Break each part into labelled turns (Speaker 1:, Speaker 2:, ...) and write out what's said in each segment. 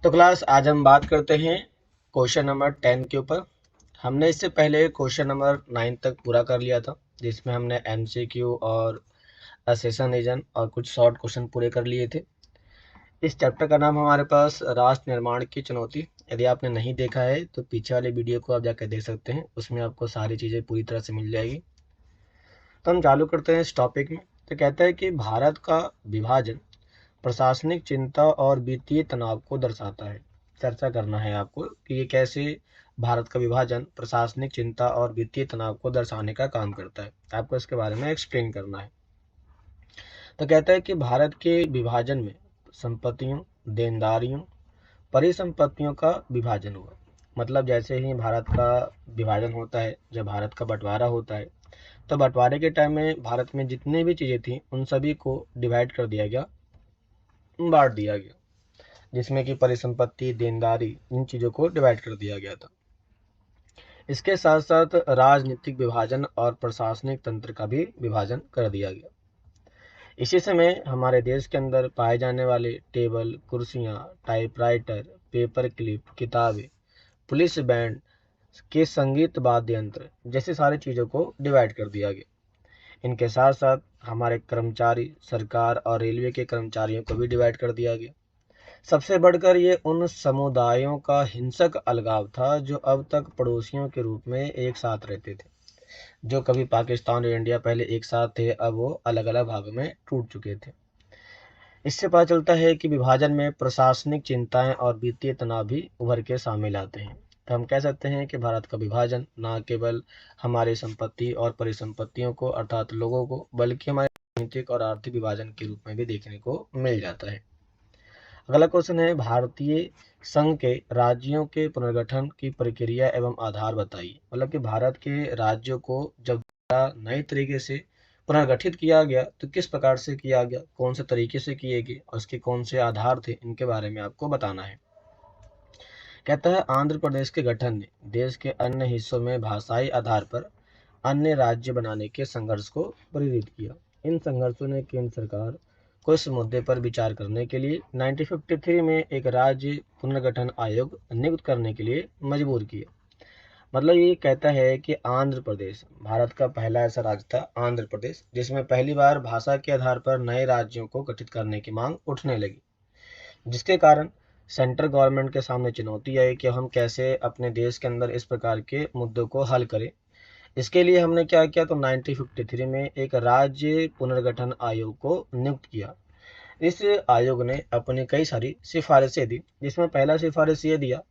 Speaker 1: तो क्लास आज हम बात करते हैं क्वेश्चन नंबर 10 के ऊपर। हमने इससे पहले क्वेश्चन नंबर 9 तक पूरा कर लिया था, जिसमें हमने एमसीक्यू और असेशन रीजन और कुछ शॉर्ट क्वेश्चन पूरे कर लिए थे। इस चैप्टर का नाम हमारे पास राष्ट्र निर्माण की चुनौती। यदि आपने नहीं देखा है तो पीछे वाले वीडियो को आप जाकर देख सकते हैं, उसमें आपको सारी चीज़ें पूरी तरह से मिल जाएगी। तो हम चालू करते हैं इस टॉपिक में। तो कहता है कि भारत का विभाजन प्रशासनिक चिंता और वित्तीय तनाव को दर्शाता है। चर्चा करना है आपको कि ये कैसे भारत का विभाजन प्रशासनिक चिंता और वित्तीय तनाव को दर्शाने का काम करता है। आपको इसके बारे में एक्सप्लेन करना है। तो कहता है कि भारत के विभाजन में संपत्तियों, देनदारियों, परिसंपत्तियों का विभाजन हुआ। मतलब जैसे ही भारत का विभाजन होता है, जब भारत का बंटवारा होता है, तो बंटवारे के टाइम में भारत में जितनी भी चीज़ें थी उन सभी को डिवाइड कर दिया गया, बांट दिया गया, जिसमें कि परिसंपत्ति, देनदारी, इन चीज़ों को डिवाइड कर दिया गया था। इसके साथ साथ राजनीतिक विभाजन और प्रशासनिक तंत्र का भी विभाजन कर दिया गया। इसी समय हमारे देश के अंदर पाए जाने वाले टेबल, कुर्सियाँ, टाइपराइटर, पेपर क्लिप, किताबें, पुलिस बैंड के संगीत वाद्य यंत्र जैसी सारी चीज़ों को डिवाइड कर दिया गया। इनके साथ साथ हमारे कर्मचारी, सरकार और रेलवे के कर्मचारियों को भी डिवाइड कर दिया गया। सबसे बढ़कर ये उन समुदायों का हिंसक अलगाव था जो अब तक पड़ोसियों के रूप में एक साथ रहते थे। जो कभी पाकिस्तान और इंडिया पहले एक साथ थे, अब वो अलग अलग भागों में टूट चुके थे। इससे पता चलता है कि विभाजन में प्रशासनिक चिंताएं और वित्तीय तनाव भी उभर के सामने आते हैं। तो हम कह सकते हैं कि भारत का विभाजन न केवल हमारी संपत्ति और परिसंपत्तियों को अर्थात लोगों को, बल्कि हमारे राजनीतिक और आर्थिक विभाजन के रूप में भी देखने को मिल जाता है। अगला क्वेश्चन है, भारतीय संघ के राज्यों के पुनर्गठन की प्रक्रिया एवं आधार बताइए। मतलब कि भारत के राज्यों को जब नए तरीके से पुनर्गठित किया गया तो किस प्रकार से किया गया, कौन से तरीके से किए गए और उसके कौन से आधार थे, इनके बारे में आपको बताना है। कहता है, आंध्र प्रदेश के गठन ने देश के अन्य हिस्सों में भाषाई आधार पर अन्य राज्य बनाने के संघर्ष को प्रेरित किया। इन संघर्षों ने केंद्र सरकार को इस मुद्दे पर विचार करने के लिए 1953 में एक राज्य पुनर्गठन आयोग नियुक्त करने के लिए मजबूर किया। मतलब ये कहता है कि आंध्र प्रदेश भारत का पहला ऐसा राज्य था, आंध्र प्रदेश, जिसमें पहली बार भाषा के आधार पर नए राज्यों को गठित करने की मांग उठने लगी, जिसके कारण सेंट्रल गवर्नमेंट के सामने चुनौती आई कि हम कैसे अपने देश के अंदर इस प्रकार के मुद्दों को हल करें। इसके लिए हमने क्या किया, तो 1953 में एक राज्य पुनर्गठन आयोग को नियुक्त किया। इस आयोग ने अपनी कई सारी सिफारिशें दी, जिसमें पहला सिफारिश ये दिया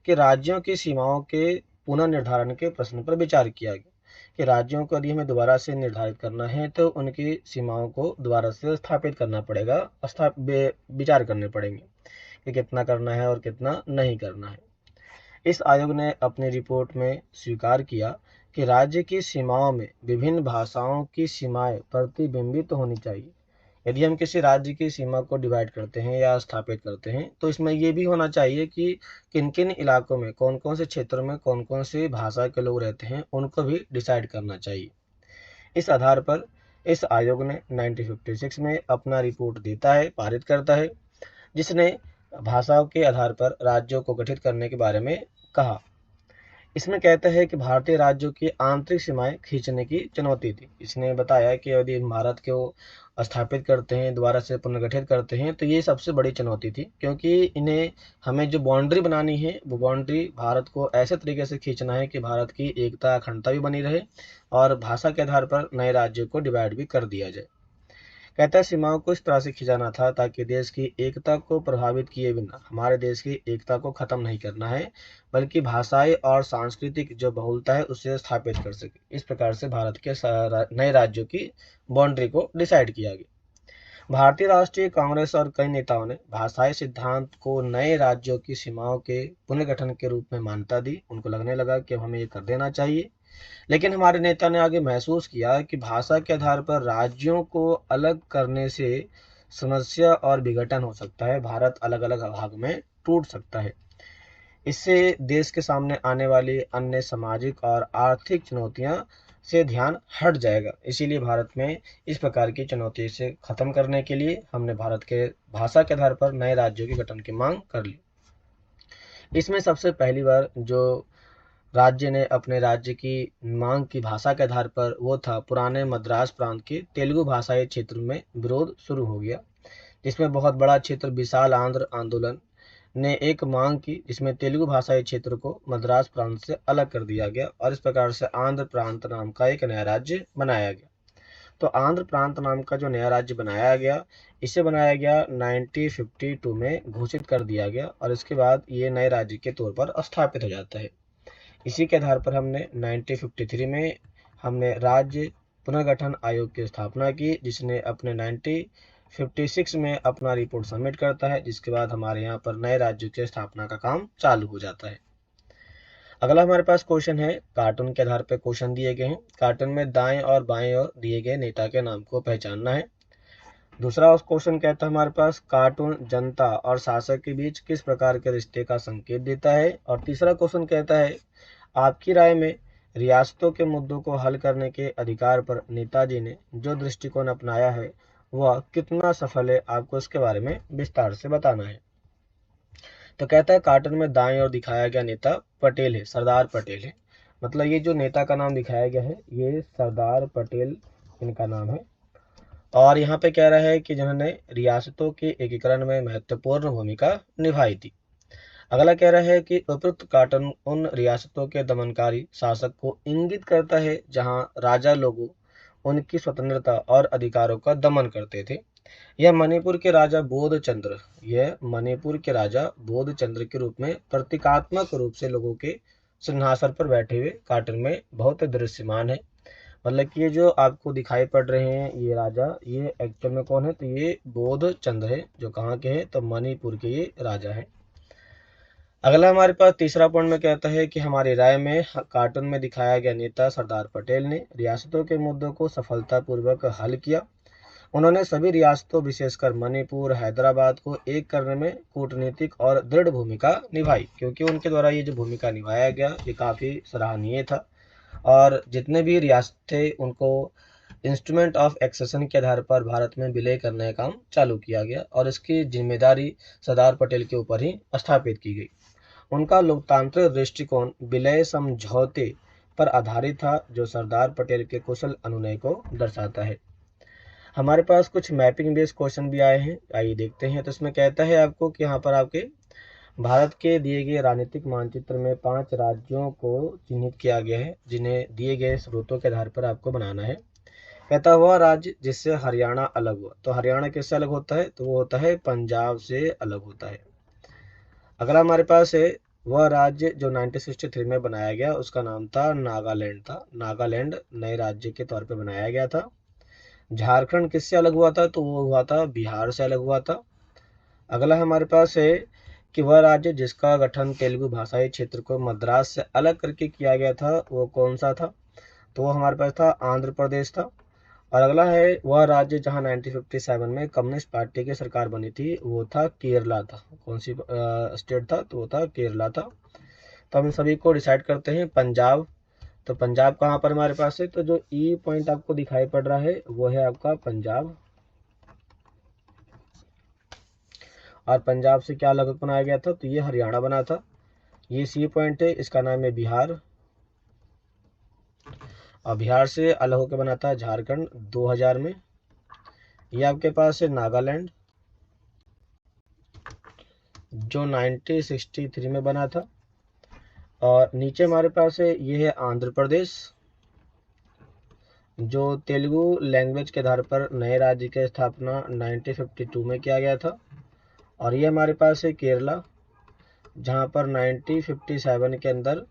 Speaker 1: कि राज्यों की सीमाओं के पुनर्निर्धारण के प्रश्न पर विचार किया गया कि राज्यों को यदि हमें दोबारा से निर्धारित करना है तो उनकी सीमाओं को दोबारा से स्थापित करना पड़ेगा, विचार करने पड़ेंगे कि कितना करना है और कितना नहीं करना है। इस आयोग ने अपनी रिपोर्ट में स्वीकार किया कि राज्य की सीमाओं में विभिन्न भाषाओं की सीमाएं प्रतिबिंबित तो होनी चाहिए। यदि हम किसी राज्य की सीमा को डिवाइड करते हैं या स्थापित करते हैं तो इसमें ये भी होना चाहिए कि किन किन इलाकों में, कौन कौन से क्षेत्रों में कौन कौन सी भाषा के लोग रहते हैं, उनको भी डिसाइड करना चाहिए। इस आधार पर इस आयोग ने 1956 में अपना रिपोर्ट देता है, पारित करता है, जिसने भाषाओं के आधार पर राज्यों को गठित करने के बारे में कहा। इसमें कहता है कि भारतीय राज्यों की आंतरिक सीमाएं खींचने की चुनौती थी। इसने बताया कि यदि भारत को स्थापित करते हैं, दोबारा से पुनर्गठित करते हैं, तो ये सबसे बड़ी चुनौती थी, क्योंकि इन्हें हमें जो बाउंड्री बनानी है वो बाउंड्री भारत को ऐसे तरीके से खींचना है कि भारत की एकता, अखंडता भी बनी रहे और भाषा के आधार पर नए राज्यों को डिवाइड भी कर दिया जाए। कहता है, सीमाओं को इस तरह से खिंचाना था ताकि देश की एकता को प्रभावित किए बिना हमारे देश की एकता को खत्म नहीं करना है, बल्कि भाषाई और सांस्कृतिक जो बहुलता है उसे स्थापित कर सके। इस प्रकार से भारत के नए राज्यों की बाउंड्री को डिसाइड किया गया। भारतीय राष्ट्रीय कांग्रेस और कई नेताओं ने भाषाई सिद्धांत को नए राज्यों की सीमाओं के पुनर्गठन के रूप में मान्यता दी। उनको लगने लगा कि अब हमें ये कर देना चाहिए। लेकिन हमारे नेता ने आगे महसूस किया कि भाषा के आधार पर राज्यों को अलग करने से समस्या और विघटन हो सकता है, भारत अलग अलग भाग में टूट सकता है। इससे देश के सामने आने वाली अन्य सामाजिक और आर्थिक चुनौतियां से ध्यान हट जाएगा। इसीलिए भारत में इस प्रकार की चुनौती से खत्म करने के लिए हमने भारत के भाषा के आधार पर नए राज्यों के गठन की मांग कर ली। इसमें सबसे पहली बार जो राज्य ने अपने राज्य की मांग की भाषा के आधार पर वो था पुराने मद्रास प्रांत के तेलुगु भाषाई क्षेत्र में विरोध शुरू हो गया, जिसमें बहुत बड़ा क्षेत्र विशाल आंध्र आंदोलन ने एक मांग की जिसमें तेलुगु भाषाई क्षेत्र को मद्रास प्रांत से अलग कर दिया गया और इस प्रकार से आंध्र प्रांत नाम का एक नया राज्य बनाया गया। तो आंध्र प्रांत नाम का जो नया राज्य बनाया गया, इसे बनाया गया 1952 में घोषित कर दिया गया और इसके बाद ये नए राज्य के तौर पर स्थापित हो जाता है। इसी के आधार पर हमने 1953 में हमने राज्य पुनर्गठन आयोग की स्थापना की, जिसने अपने 1956 में अपना रिपोर्ट सबमिट करता है, जिसके बाद हमारे यहाँ पर नए राज्यों की स्थापना का काम चालू हो जाता है। अगला हमारे पास क्वेश्चन है, कार्टून के आधार पर क्वेश्चन दिए गए हैं। कार्टून में दाएं और बाएं ओर दिए गए नेता के नाम को पहचानना है। दूसरा क्वेश्चन कहता है हमारे पास, कार्टून जनता और शासक के बीच किस प्रकार के रिश्ते का संकेत देता है। और तीसरा क्वेश्चन कहता है, आपकी राय में रियासतों के मुद्दों को हल करने के अधिकार पर नेताजी ने जो दृष्टिकोण अपनाया है वह कितना सफल है, आपको इसके बारे में विस्तार से बताना है। तो कहता है कार्टून में दाएं ओर दिखाया गया नेता पटेल है, सरदार पटेल है। मतलब ये जो नेता का नाम दिखाया गया है ये सरदार पटेल इनका नाम है। और यहाँ पे कह रहा है कि जिन्होंने रियासतों के एकीकरण में महत्वपूर्ण भूमिका निभाई थी। अगला कह रहा है कि उपयुक्त कार्टून उन रियासतों के दमनकारी शासक को इंगित करता है जहां राजा लोगों उनकी स्वतंत्रता और अधिकारों का दमन करते थे। यह मणिपुर के राजा बोध चंद्र के रूप में प्रतीकात्मक रूप से लोगों के सिंहासन पर बैठे हुए कार्टून में बहुत दृश्यमान है। मतलब कि ये जो आपको दिखाई पड़ रहे हैं ये राजा, ये एक्चुअल में कौन है, तो ये बोध चंद्र है, जो कहाँ के हैं, तो मणिपुर के ये राजा हैं। अगला हमारे पास तीसरा पॉइंट में कहता है कि हमारी राय में कार्टून में दिखाया गया नेता सरदार पटेल ने रियासतों के मुद्दों को सफलतापूर्वक हल किया। उन्होंने सभी रियासतों विशेषकर मणिपुर, हैदराबाद को एक करने में कूटनीतिक और दृढ़ भूमिका निभाई, क्योंकि उनके द्वारा ये जो भूमिका निभाया गया ये काफ़ी सराहनीय था। और जितने भी रियासत थे उनको इंस्ट्रूमेंट ऑफ एक्सेशन के आधार पर भारत में विलय करने का काम चालू किया गया और इसकी जिम्मेदारी सरदार पटेल के ऊपर ही स्थापित की गई। उनका लोकतांत्रिक दृष्टिकोण विलय समझौते पर आधारित था, जो सरदार पटेल के कुशल अनुनय को दर्शाता है। हमारे पास कुछ मैपिंग बेस्ड क्वेश्चन भी आए हैं, आइए देखते हैं। तो इसमें कहता है आपको कि यहाँ पर आपके भारत के दिए गए राजनीतिक मानचित्र में 5 राज्यों को चिन्हित किया गया है, जिन्हें दिए गए स्रोतों के आधार पर आपको बनाना है। कहता हुआ राज्य जिससे हरियाणा अलग हुआ, तो हरियाणा किससे अलग होता है, तो वो होता है पंजाब से अलग होता है। अगला हमारे पास है वह राज्य जो 1963 में बनाया गया, उसका नाम था नागालैंड था। नागालैंड नए राज्य के तौर पे बनाया गया था। झारखंड किससे अलग हुआ था, तो वो हुआ था बिहार से अलग हुआ था। अगला हमारे पास है कि वह राज्य जिसका गठन तेलुगु भाषाई क्षेत्र को मद्रास से अलग करके किया गया था वो कौन सा था, तो वो हमारे पास था आंध्र प्रदेश था। और अगला है वह राज्य जहां 1957 में कम्युनिस्ट पार्टी की सरकार बनी थी, वो था केरला था। कौन सी स्टेट था, तो वो था केरला था। तो हम सभी को डिसाइड करते हैं पंजाब। तो पंजाब कहाँ पर हमारे पास है, तो जो ई पॉइंट आपको दिखाई पड़ रहा है वो है आपका पंजाब। और पंजाब से क्या अलग बनाया गया था, तो ये हरियाणा बना था। ये सी पॉइंट है, इसका नाम है बिहार। और बिहार से अलग होकर बना था झारखंड 2000 में। ये आपके पास है नागालैंड जो 1963 में बना था। और नीचे हमारे पास है ये है आंध्र प्रदेश जो तेलुगु लैंग्वेज के आधार पर नए राज्य की स्थापना 1952 में किया गया था। और ये हमारे पास है केरला जहां पर 1957 के अंदर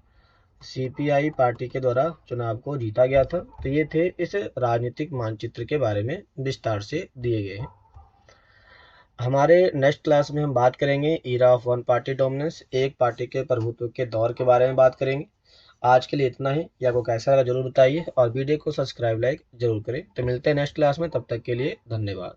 Speaker 1: सीपीआई पार्टी के द्वारा चुनाव को जीता गया था। तो ये थे इस राजनीतिक मानचित्र के बारे में विस्तार से दिए गए हैं। हमारे नेक्स्ट क्लास में हम बात करेंगे era of one party dominance, एक पार्टी के प्रभुत्व के दौर के बारे में बात करेंगे। आज के लिए इतना ही, या आपको कैसा लगा जरूर बताइए और वीडियो को सब्सक्राइब लाइक जरूर करें। तो मिलते हैं नेक्स्ट क्लास में, तब तक के लिए धन्यवाद।